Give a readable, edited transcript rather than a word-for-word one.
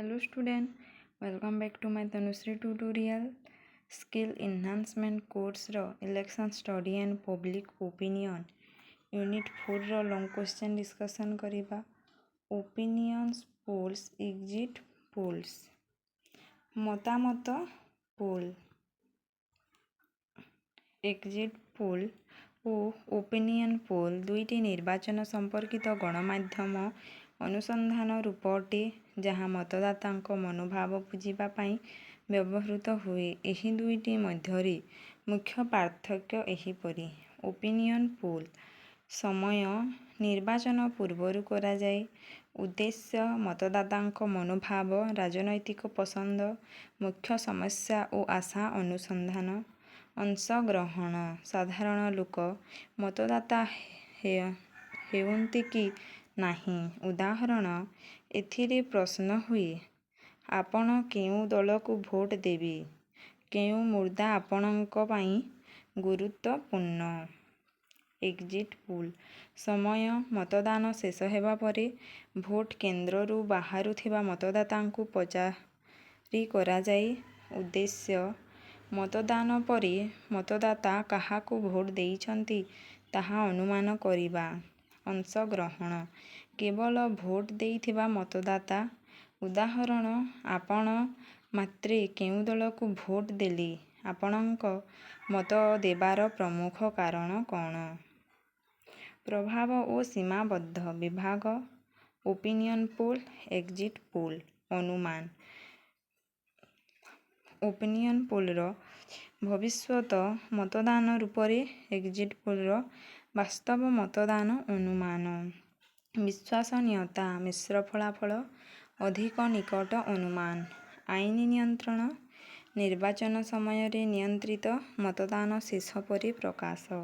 Hello student, welcome back to my Tanushree tutorial. Skill enhancement course ର election study and public opinion unit 4 ର long question discussion କରିବା. Opinions polls, exit polls. ମତାମତ poll, exit poll ଓ opinion poll ଦୁଇଟି ନିର୍ବାଚନ ସମ୍ପର୍କିତ ଗଣମାଧ୍ୟମ ଅନୁସନ୍ଧାନ ରୂପଟେ ଯାହା ମତଦାତାଙ୍କ ମନୋଭାବ ବୁଝିବା ପାଇଁ ବ୍ୟବହୃତ ହୁଏ। ଏହି ଦୁଇଟି ମଧ୍ୟରେ ମୁଖ୍ୟ ପାର୍ଥକ୍ୟ ଏହିପରି। ଓପିନିଅନ୍ ପୋଲ୍ ସମୟ ନିର୍ବାଚନ ପୂର୍ବରୁ କରାଯାଏ। ଉଦ୍ଦେଶ୍ୟ ମତଦାତାଙ୍କ ମନୋଭାବ, ରାଜନୈତିକ ପସନ୍ଦ, ମୁଖ୍ୟ ସମସ୍ୟା ଓ ଆଶା ଅନୁସନ୍ଧାନ। ଅଂଶଗ୍ରହଣ ସାଧାରଣ ଲୋକ ମତଦାତା ହେଉନ୍ତି କି ନାହିଁ। ଉଦାହରଣ, ଏଥିରେ ପ୍ରଶ୍ନ ହୁଏ, ଆପଣ କେଉଁ ଦଳକୁ ଭୋଟ ଦେବେ? କେଉଁ ମୁଦ୍ଦା ଆପଣଙ୍କ ପାଇଁ ଗୁରୁତ୍ୱପୂର୍ଣ୍ଣ? ଏକ୍ଜିଟ୍ ପୋଲ୍ ସମୟ ମତଦାନ ଶେଷ ହେବା ପରେ ଭୋଟ କେନ୍ଦ୍ରରୁ ବାହାରୁଥିବା ମତଦାତାଙ୍କୁ ପଚାରି କରାଯାଏ। ଉଦ୍ଦେଶ୍ୟ ମତଦାନ ପରେ ମତଦାତା କାହାକୁ ଭୋଟ ଦେଇଛନ୍ତି ତାହା ଅନୁମାନ କରିବା। ଅଂଶଗ୍ରହଣ କେବଳ ଭୋଟ ଦେଇଥିବା ମତଦାତା। ଉଦାହରଣ, ଆପଣ ମାତ୍ରେ କେଉଁ ଦଳକୁ ଭୋଟ ଦେଲେ? ଆପଣଙ୍କ ମତ ଦେବାର ପ୍ରମୁଖ କାରଣ କ'ଣ? ପ୍ରଭାବ ଓ ସୀମାବଦ୍ଧ ବିଭାଗ। Opinion poll, exit poll. ଅନୁମାନ ଓପିନିଅନ୍ ପୋଲ୍ର ଭବିଷ୍ୟତ ମତଦାନ ରୂପରେ, ଏକ୍ଜିଟ୍ ପୋଲ୍ର ବାସ୍ତବ ମତଦାନ ଅନୁମାନ। ବିଶ୍ୱସନୀୟତା ମିଶ୍ର ଫଳାଫଳ, ଅଧିକ ନିକଟ ଅନୁମାନ। ଆଇନ ନିୟନ୍ତ୍ରଣ ନିର୍ବାଚନ ସମୟରେ ନିୟନ୍ତ୍ରିତ ମତଦାନ ଶେଷ ପରେ ପ୍ରକାଶ।